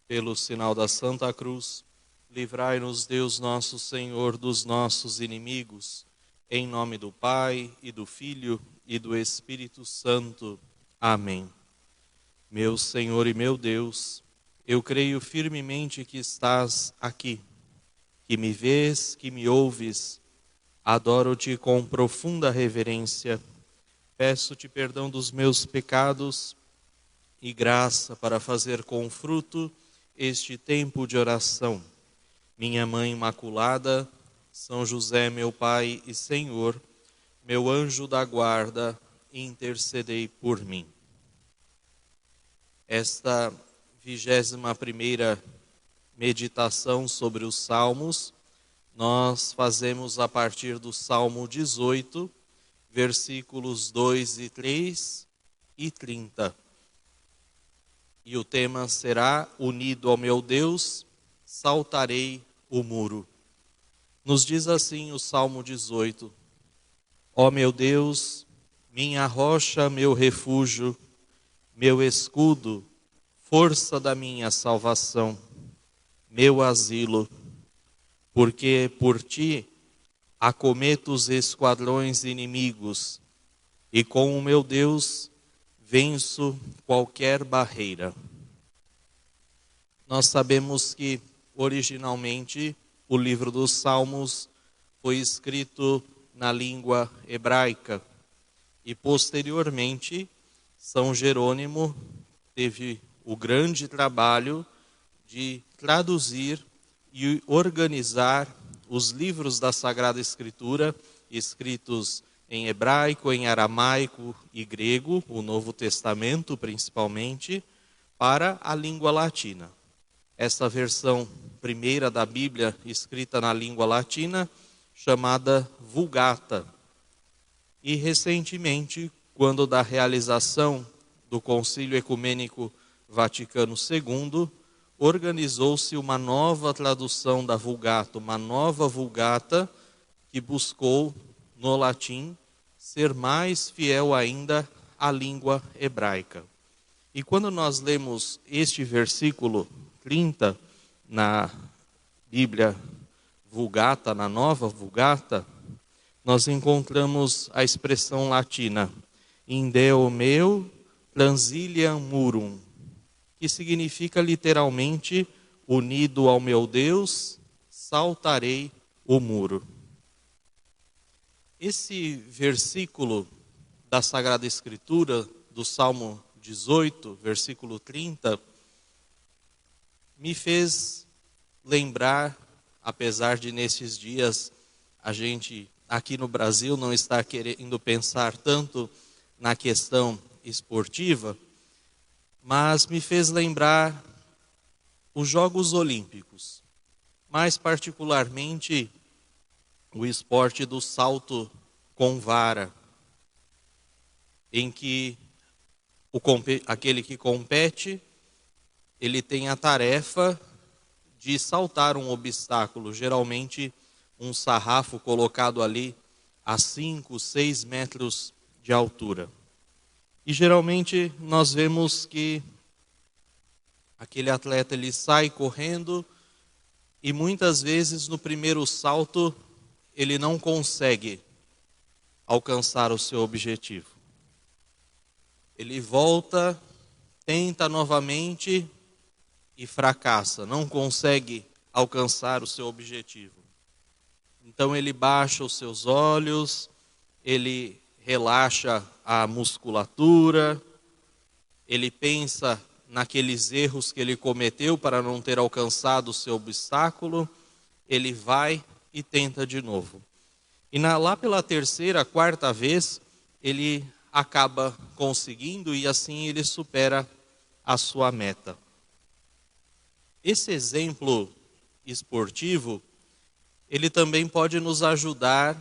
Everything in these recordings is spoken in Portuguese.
Pelo sinal da Santa Cruz, livrai-nos Deus nosso Senhor dos nossos inimigos, em nome do Pai, e do Filho, e do Espírito Santo. Amém. Meu Senhor e meu Deus, eu creio firmemente que estás aqui, que me vês, que me ouves. Adoro-te com profunda reverência. Peço-te perdão dos meus pecados e graça para fazer com fruto este tempo de oração. Minha Mãe Imaculada, São José, meu Pai e Senhor, meu anjo da guarda, intercedei por mim. Esta 21ª meditação sobre os Salmos, nós fazemos a partir do Salmo 18, versículos 2 e 3 e 30. E o tema será: unido ao meu Deus, saltarei o muro. Nos diz assim o Salmo 18: Ó meu Deus, minha rocha, meu refúgio, meu escudo, força da minha salvação, meu asilo, porque por ti acometo os esquadrões inimigos, e com o meu Deus venço qualquer barreira. Nós sabemos que originalmente o livro dos Salmos foi escrito na língua hebraica e posteriormente São Jerônimo teve o grande trabalho de traduzir e organizar os livros da Sagrada Escritura escritos em hebraico, em aramaico e grego, o Novo Testamento principalmente, para a língua latina. Essa versão primeira da Bíblia, escrita na língua latina, chamada Vulgata. E recentemente, quando da realização do Concílio Ecumênico Vaticano II, organizou-se uma nova tradução da Vulgata, uma nova Vulgata que buscou, no latim, ser mais fiel ainda à língua hebraica. E quando nós lemos este versículo 30 na Bíblia Vulgata, na nova Vulgata, nós encontramos a expressão latina in Deo meu transiliam murum, que significa literalmente: unido ao meu Deus, saltarei o muro. Esse versículo da Sagrada Escritura, do Salmo 18, versículo 30, me fez lembrar, apesar de nesses dias a gente aqui no Brasil não estar querendo pensar tanto na questão esportiva, mas me fez lembrar os Jogos Olímpicos, mais particularmente o esporte do salto com vara, em que aquele que compete, ele tem a tarefa de saltar um obstáculo, geralmente um sarrafo colocado ali a 5, 6 metros de altura. E geralmente nós vemos que aquele atleta ele sai correndo e muitas vezes no primeiro salto ele não consegue alcançar o seu objetivo. Ele volta, tenta novamente e fracassa, não consegue alcançar o seu objetivo. Então ele baixa os seus olhos, ele relaxa a musculatura, ele pensa naqueles erros que ele cometeu para não ter alcançado o seu obstáculo, ele vai e tenta de novo. E lá pela terceira, quarta vez, ele acaba conseguindo e assim ele supera a sua meta. Esse exemplo esportivo, ele também pode nos ajudar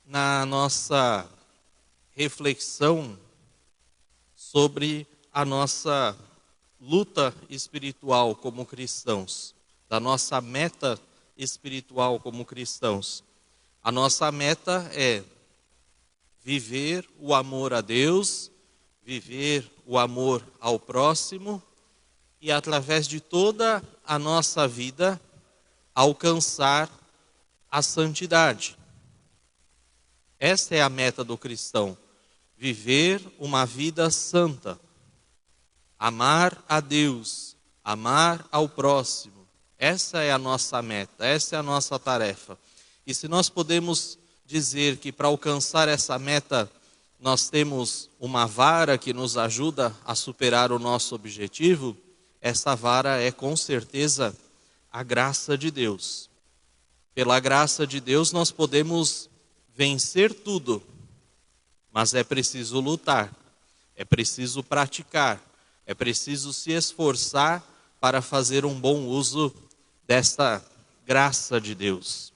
na nossa reflexão sobre a nossa luta espiritual como cristãos, da nossa meta espiritual como cristãos. A nossa meta é viver o amor a Deus, viver o amor ao próximo e através de toda a nossa vida alcançar a santidade. Essa é a meta do cristão, viver uma vida santa, amar a Deus, amar ao próximo. Essa é a nossa meta, essa é a nossa tarefa. E se nós podemos dizer que para alcançar essa meta nós temos uma vara que nos ajuda a superar o nosso objetivo, essa vara é com certeza a graça de Deus. Pela graça de Deus nós podemos vencer tudo, mas é preciso lutar, é preciso praticar, é preciso se esforçar para fazer um bom uso desta graça de Deus.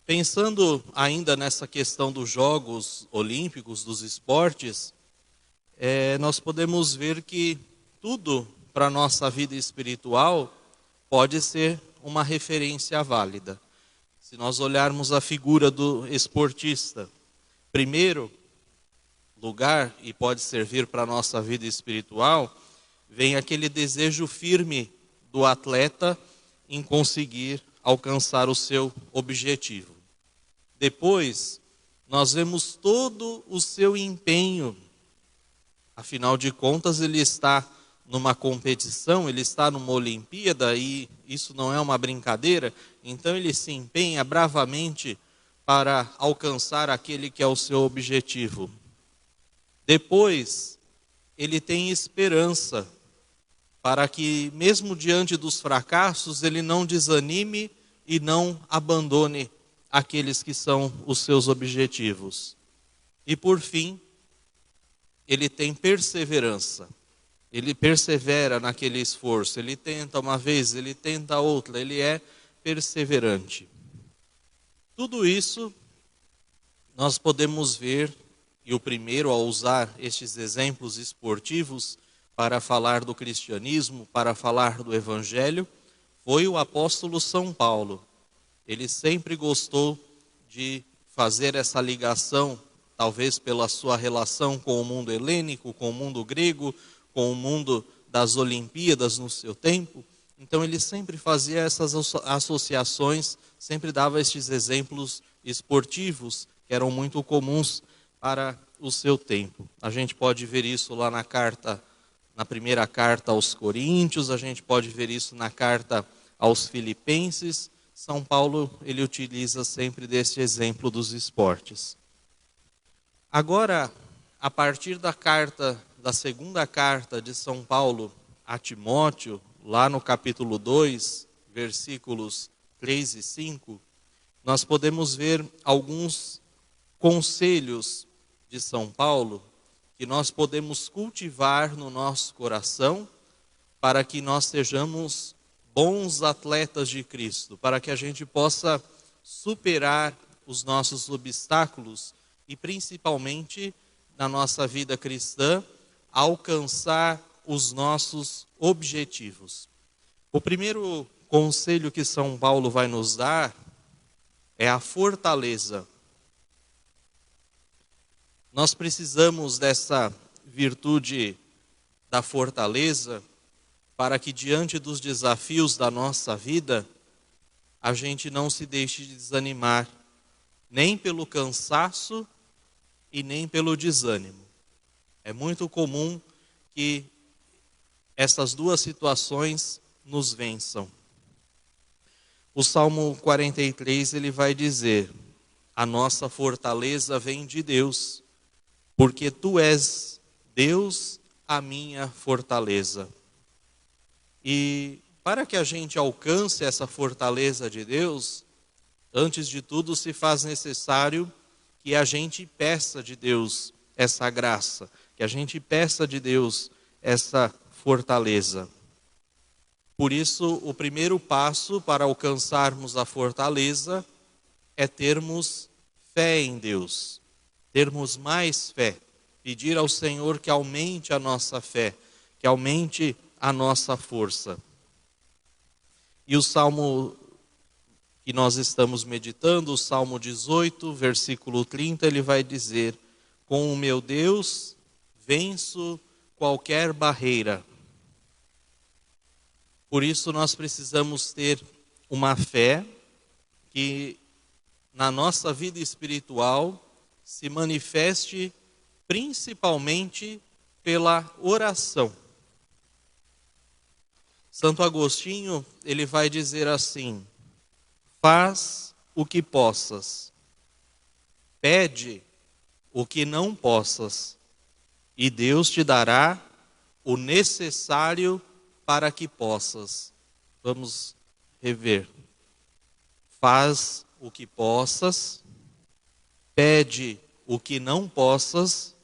Pensando ainda nessa questão dos Jogos Olímpicos, dos esportes, nós podemos ver que tudo para a nossa vida espiritual pode ser uma referência válida. Se nós olharmos a figura do esportista, primeiro lugar, e pode servir para a nossa vida espiritual, vem aquele desejo firme do atleta em conseguir alcançar o seu objetivo. Depois, nós vemos todo o seu empenho. Afinal de contas, ele está numa competição, ele está numa Olimpíada, e isso não é uma brincadeira, então ele se empenha bravamente para alcançar aquele que é o seu objetivo. Depois, ele tem esperança para que, mesmo diante dos fracassos, ele não desanime e não abandone aqueles que são os seus objetivos. E por fim, ele tem perseverança. Ele persevera naquele esforço, ele tenta uma vez, ele tenta outra, ele é perseverante. Tudo isso nós podemos ver, e o primeiro a usar estes exemplos esportivos para falar do cristianismo, para falar do evangelho, foi o apóstolo São Paulo. Ele sempre gostou de fazer essa ligação, talvez pela sua relação com o mundo helênico, com o mundo grego, com o mundo das Olimpíadas no seu tempo. Então ele sempre fazia essas associações, sempre dava estes exemplos esportivos que eram muito comuns para o seu tempo. A gente pode ver isso lá na primeira carta aos Coríntios, a gente pode ver isso na carta aos Filipenses. São Paulo, ele utiliza sempre desse exemplo dos esportes. Agora, a partir da segunda carta de São Paulo a Timóteo, lá no capítulo 2, versículos 3 e 5, nós podemos ver alguns conselhos de São Paulo que nós podemos cultivar no nosso coração para que nós sejamos bons atletas de Cristo, para que a gente possa superar os nossos obstáculos e principalmente na nossa vida cristã alcançar os nossos objetivos. O primeiro conselho que São Paulo vai nos dar é a fortaleza. Nós precisamos dessa virtude da fortaleza para que diante dos desafios da nossa vida, a gente não se deixe de desanimar, nem pelo cansaço e nem pelo desânimo. É muito comum que essas duas situações nos vençam. O Salmo 43, ele vai dizer: a nossa fortaleza vem de Deus, porque tu és, Deus, a minha fortaleza. E para que a gente alcance essa fortaleza de Deus, antes de tudo se faz necessário que a gente peça de Deus essa graça, que a gente peça de Deus essa fortaleza. Por isso, o primeiro passo para alcançarmos a fortaleza é termos fé em Deus, termos mais fé, pedir ao Senhor que aumente a nossa fé, que aumente a nossa força. E o salmo que nós estamos meditando, o Salmo 18, versículo 30, ele vai dizer: com o meu Deus venço qualquer barreira. Por isso nós precisamos ter uma fé que na nossa vida espiritual se manifeste principalmente pela oração. Santo Agostinho, ele vai dizer assim: faz o que possas, pede o que não possas, e Deus te dará o necessário para que possas. Vamos rever. Faz o que possas, pede o que não possas,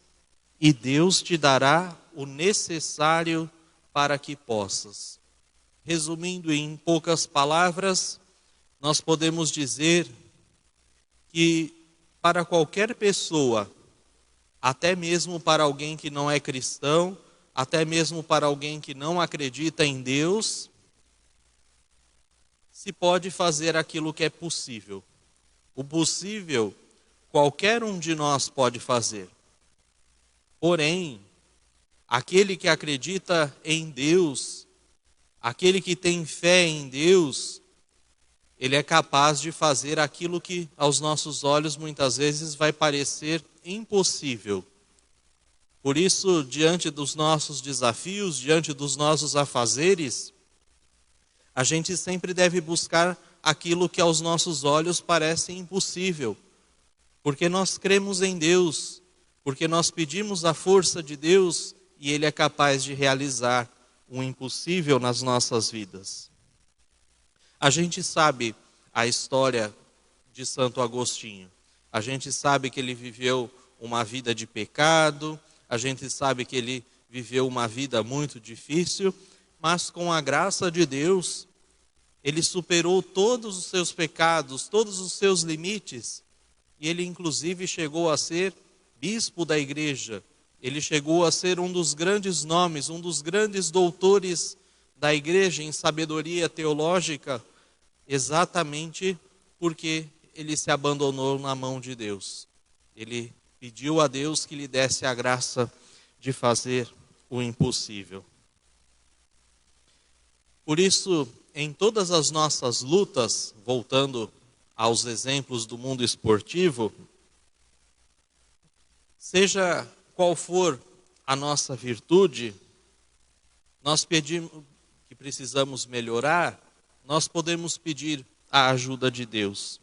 e Deus te dará o necessário para que possas. Resumindo em poucas palavras, nós podemos dizer que para qualquer pessoa, até mesmo para alguém que não é cristão, até mesmo para alguém que não acredita em Deus, se pode fazer aquilo que é possível. O possível, qualquer um de nós pode fazer. Porém, aquele que acredita em Deus, aquele que tem fé em Deus, ele é capaz de fazer aquilo que aos nossos olhos muitas vezes vai parecer impossível. Por isso, diante dos nossos desafios, diante dos nossos afazeres, a gente sempre deve buscar aquilo que aos nossos olhos parece impossível, porque nós cremos em Deus, porque nós pedimos a força de Deus e Ele é capaz de realizar o impossível nas nossas vidas. A gente sabe a história de Santo Agostinho. A gente sabe que ele viveu uma vida de pecado, a gente sabe que ele viveu uma vida muito difícil, mas com a graça de Deus, ele superou todos os seus pecados, todos os seus limites, e ele inclusive chegou a ser bispo da igreja. Ele chegou a ser um dos grandes nomes, um dos grandes doutores da igreja em sabedoria teológica, exatamente porque ele se abandonou na mão de Deus. Ele pediu a Deus que lhe desse a graça de fazer o impossível. Por isso, em todas as nossas lutas, voltando aos exemplos do mundo esportivo, seja qual for a nossa virtude, nós pedimos que precisamos melhorar, nós podemos pedir a ajuda de Deus.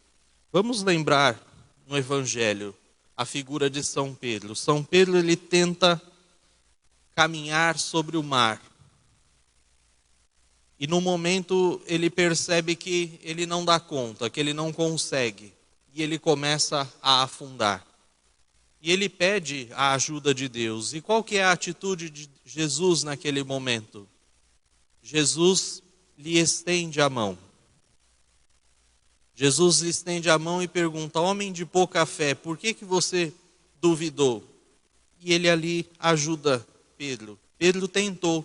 Vamos lembrar no Evangelho a figura de São Pedro. São Pedro, ele tenta caminhar sobre o mar. E no momento ele percebe que ele não dá conta, que ele não consegue. E ele começa a afundar. E ele pede a ajuda de Deus. E qual que é a atitude de Jesus naquele momento? Jesus lhe estende a mão. Jesus lhe estende a mão e pergunta: homem de pouca fé, por que você duvidou? E ele ali ajuda Pedro. Pedro tentou.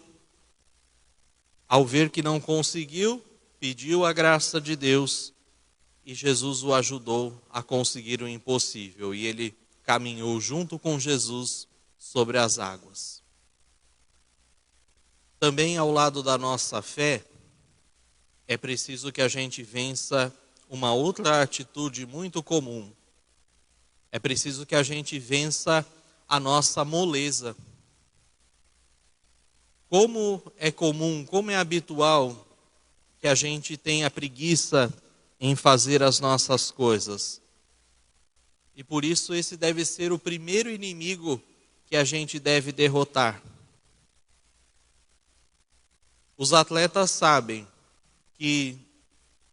Ao ver que não conseguiu, pediu a graça de Deus e Jesus o ajudou a conseguir o impossível. E ele caminhou junto com Jesus sobre as águas. Também ao lado da nossa fé, é preciso que a gente vença uma outra atitude muito comum. É preciso que a gente vença a nossa moleza. Como é comum, como é habitual que a gente tenha preguiça em fazer as nossas coisas. E por isso esse deve ser o primeiro inimigo que a gente deve derrotar. Os atletas sabem que,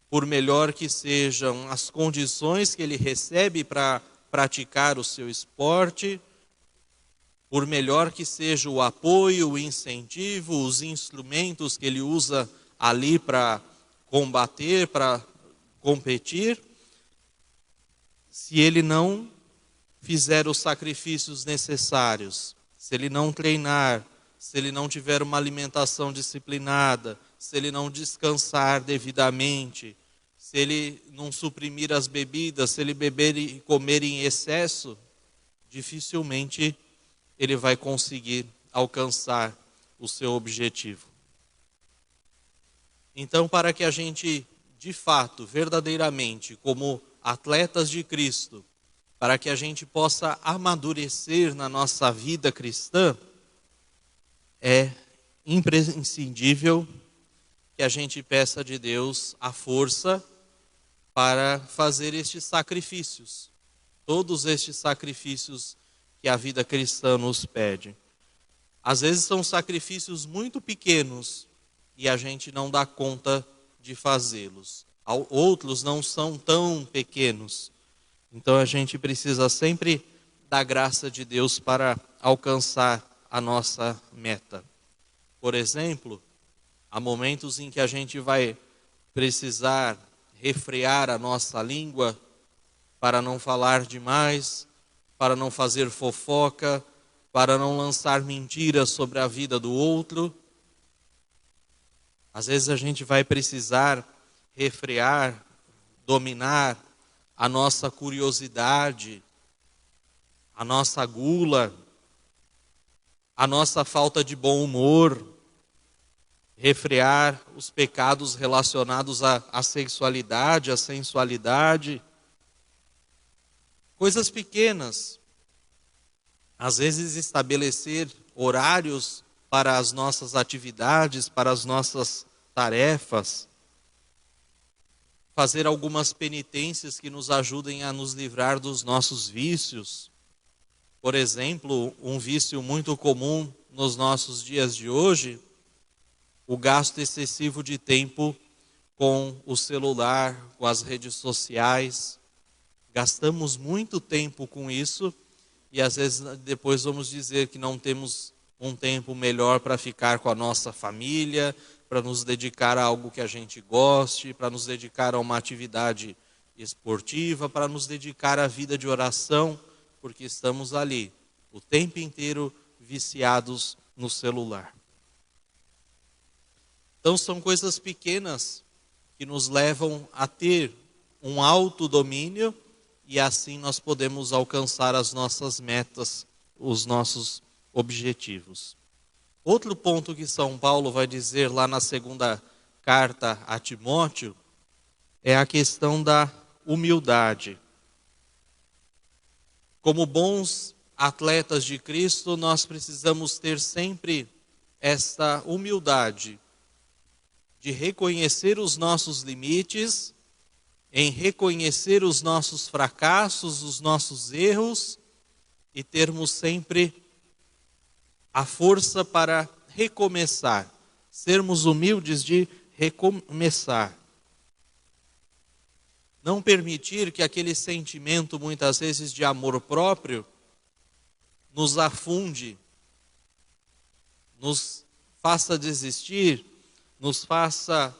por melhor que sejam as condições que ele recebe para praticar o seu esporte, por melhor que seja o apoio, o incentivo, os instrumentos que ele usa ali para combater, para competir, se ele não fizer os sacrifícios necessários, se ele não treinar, se ele não tiver uma alimentação disciplinada, se ele não descansar devidamente, se ele não suprimir as bebidas, se ele beber e comer em excesso, dificilmente ele vai conseguir alcançar o seu objetivo. Então, para que a gente, de fato, verdadeiramente, como atletas de Cristo, para que a gente possa amadurecer na nossa vida cristã, é imprescindível que a gente peça de Deus a força para fazer estes sacrifícios, todos estes sacrifícios que a vida cristã nos pede. Às vezes são sacrifícios muito pequenos e a gente não dá conta de fazê-los. Outros não são tão pequenos. Então a gente precisa sempre da graça de Deus para alcançar a nossa meta. Por exemplo, há momentos em que a gente vai precisar refrear a nossa língua para não falar demais, para não fazer fofoca, para não lançar mentiras sobre a vida do outro. Às vezes a gente vai precisar refrear, dominar a nossa curiosidade, a nossa gula, a nossa falta de bom humor, refrear os pecados relacionados à sexualidade, à sensualidade. Coisas pequenas. Às vezes estabelecer horários para as nossas atividades, para as nossas tarefas. Fazer algumas penitências que nos ajudem a nos livrar dos nossos vícios. Por exemplo, um vício muito comum nos nossos dias de hoje, o gasto excessivo de tempo com o celular, com as redes sociais. Gastamos muito tempo com isso e às vezes depois vamos dizer que não temos um tempo melhor para ficar com a nossa família, para nos dedicar a algo que a gente goste, para nos dedicar a uma atividade esportiva, para nos dedicar à vida de oração, porque estamos ali o tempo inteiro viciados no celular. Então são coisas pequenas que nos levam a ter um autodomínio e assim nós podemos alcançar as nossas metas, os nossos objetivos. Outro ponto que São Paulo vai dizer lá na segunda carta a Timóteo é a questão da humildade. Como bons atletas de Cristo, nós precisamos ter sempre esta humildade de reconhecer os nossos limites, em reconhecer os nossos fracassos, os nossos erros e termos sempre a força para recomeçar, sermos humildes de recomeçar. Não permitir que aquele sentimento, muitas vezes, de amor próprio, nos afunde, nos faça desistir, nos faça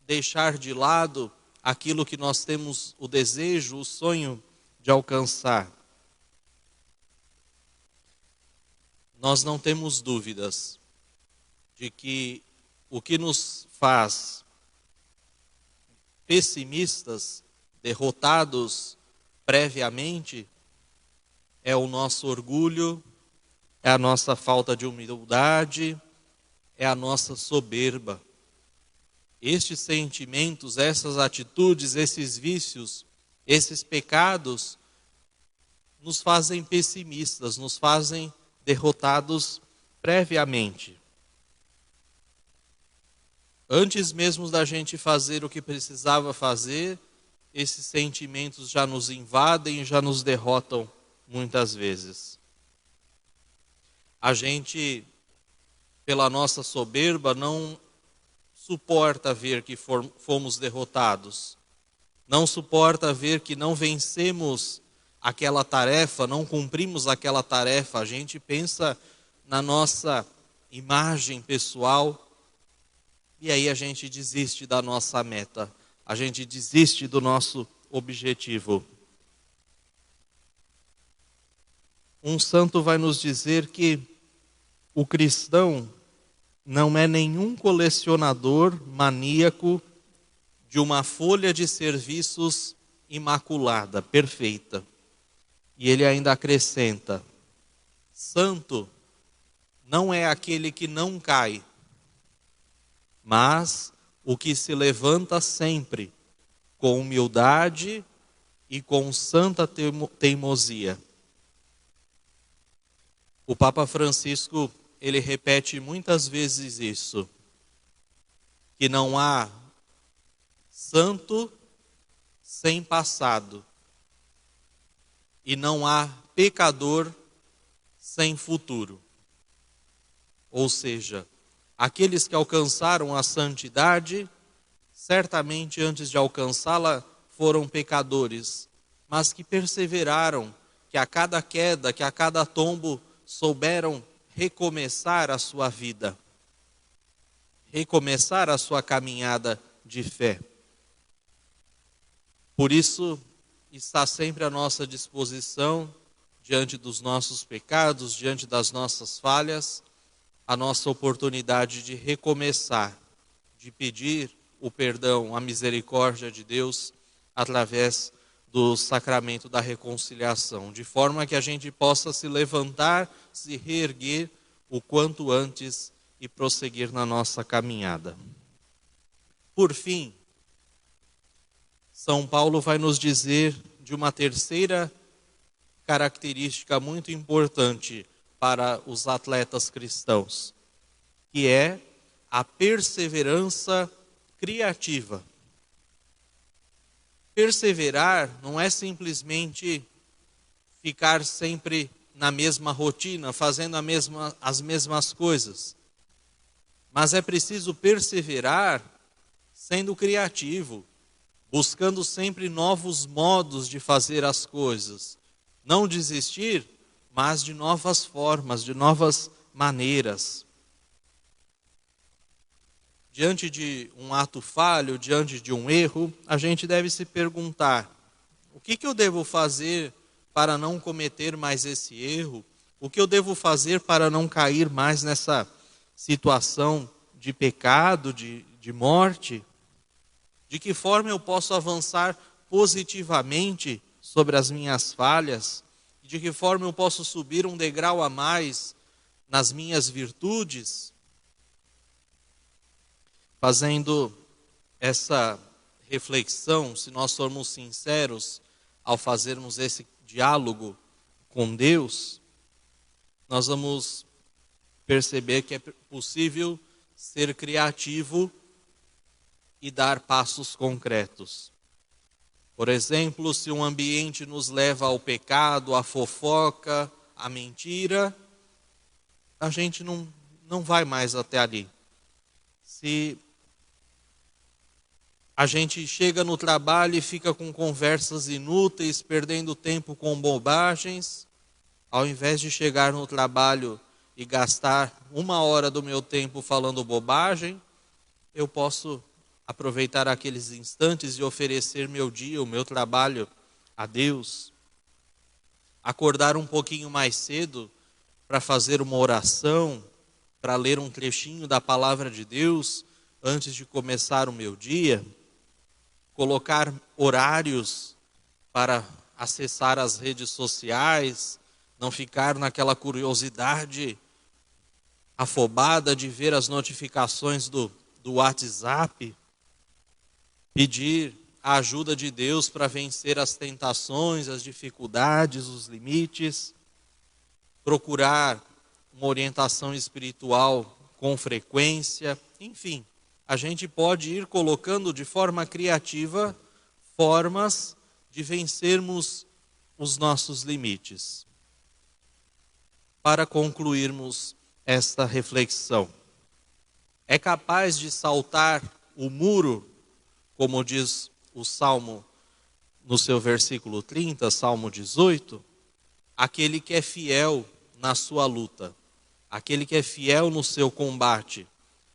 deixar de lado aquilo que nós temos o desejo, o sonho de alcançar. Nós não temos dúvidas de que o que nos faz pessimistas, derrotados previamente, é o nosso orgulho, é a nossa falta de humildade, é a nossa soberba. Estes sentimentos, essas atitudes, esses vícios, esses pecados, nos fazem pessimistas, nos fazem derrotados previamente. Antes mesmo da gente fazer o que precisava fazer, esses sentimentos já nos invadem, já nos derrotam muitas vezes. A gente, pela nossa soberba, não suporta ver que fomos derrotados. Não suporta ver que não vencemos aquela tarefa, não cumprimos aquela tarefa. A gente pensa na nossa imagem pessoal e aí a gente desiste da nossa meta. A gente desiste do nosso objetivo. Um santo vai nos dizer que o cristão não é nenhum colecionador maníaco de uma folha de serviços imaculada, perfeita. E ele ainda acrescenta: santo não é aquele que não cai, mas o que se levanta sempre com humildade e com santa teimosia. O Papa Francisco, ele repete muitas vezes isso, que não há santo sem passado e não há pecador sem futuro. Ou seja, aqueles que alcançaram a santidade, certamente antes de alcançá-la foram pecadores, mas que perseveraram, que a cada queda, que a cada tombo, souberam recomeçar a sua vida, recomeçar a sua caminhada de fé. Por isso, está sempre à nossa disposição, diante dos nossos pecados, diante das nossas falhas, a nossa oportunidade de recomeçar, de pedir o perdão, a misericórdia de Deus através do sacramento da reconciliação, de forma que a gente possa se levantar, se reerguer o quanto antes e prosseguir na nossa caminhada. Por fim, São Paulo vai nos dizer de uma terceira característica muito importante para os atletas cristãos, que é a perseverança criativa. Perseverar não é simplesmente ficar sempre na mesma rotina, fazendo as mesmas coisas. Mas é preciso perseverar sendo criativo, buscando sempre novos modos de fazer as coisas. Não desistir, mas de novas formas, de novas maneiras. Diante de um ato falho, diante de um erro, a gente deve se perguntar: o que eu devo fazer para não cometer mais esse erro? O que eu devo fazer para não cair mais nessa situação de pecado, de morte? De que forma eu posso avançar positivamente sobre as minhas falhas? De que forma eu posso subir um degrau a mais nas minhas virtudes? Fazendo essa reflexão, se nós formos sinceros ao fazermos esse diálogo com Deus, nós vamos perceber que é possível ser criativo e dar passos concretos. Por exemplo, se um ambiente nos leva ao pecado, à fofoca, à mentira, a gente não vai mais até ali. Se a gente chega no trabalho e fica com conversas inúteis, perdendo tempo com bobagens, ao invés de chegar no trabalho e gastar 1 hora do meu tempo falando bobagem, eu posso aproveitar aqueles instantes e oferecer meu dia, o meu trabalho a Deus. Acordar um pouquinho mais cedo para fazer uma oração, para ler um trechinho da palavra de Deus antes de começar o meu dia. Colocar horários para acessar as redes sociais, não ficar naquela curiosidade afobada de ver as notificações do WhatsApp. Pedir a ajuda de Deus para vencer as tentações, as dificuldades, os limites. Procurar uma orientação espiritual com frequência. Enfim, a gente pode ir colocando de forma criativa formas de vencermos os nossos limites. Para concluirmos esta reflexão, é capaz de saltar o muro, como diz o Salmo no seu versículo 30, Salmo 18, aquele que é fiel na sua luta, aquele que é fiel no seu combate,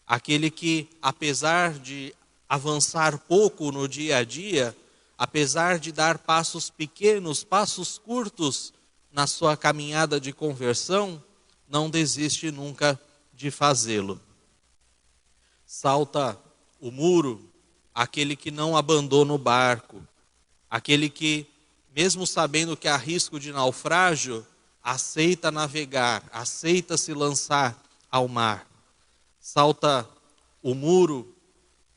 aquele que, apesar de avançar pouco no dia a dia, apesar de dar passos pequenos, passos curtos na sua caminhada de conversão, não desiste nunca de fazê-lo. Salta o muro aquele que não abandona o barco, aquele que, mesmo sabendo que há risco de naufrágio, aceita navegar, aceita se lançar ao mar. Salta o muro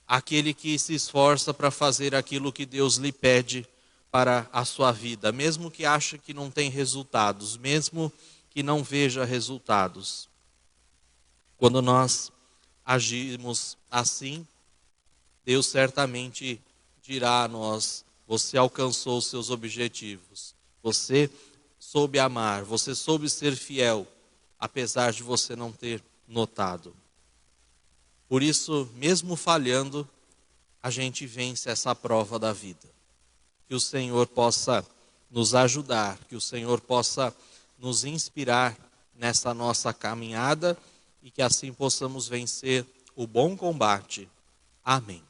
aquele que se esforça para fazer aquilo que Deus lhe pede para a sua vida, mesmo que ache que não tem resultados, mesmo que não veja resultados. Quando nós agimos assim, Deus certamente dirá a nós: você alcançou os seus objetivos, você soube amar, você soube ser fiel, apesar de você não ter notado. Por isso, mesmo falhando, a gente vence essa prova da vida. Que o Senhor possa nos ajudar, que o Senhor possa nos inspirar nessa nossa caminhada e que assim possamos vencer o bom combate. Amém.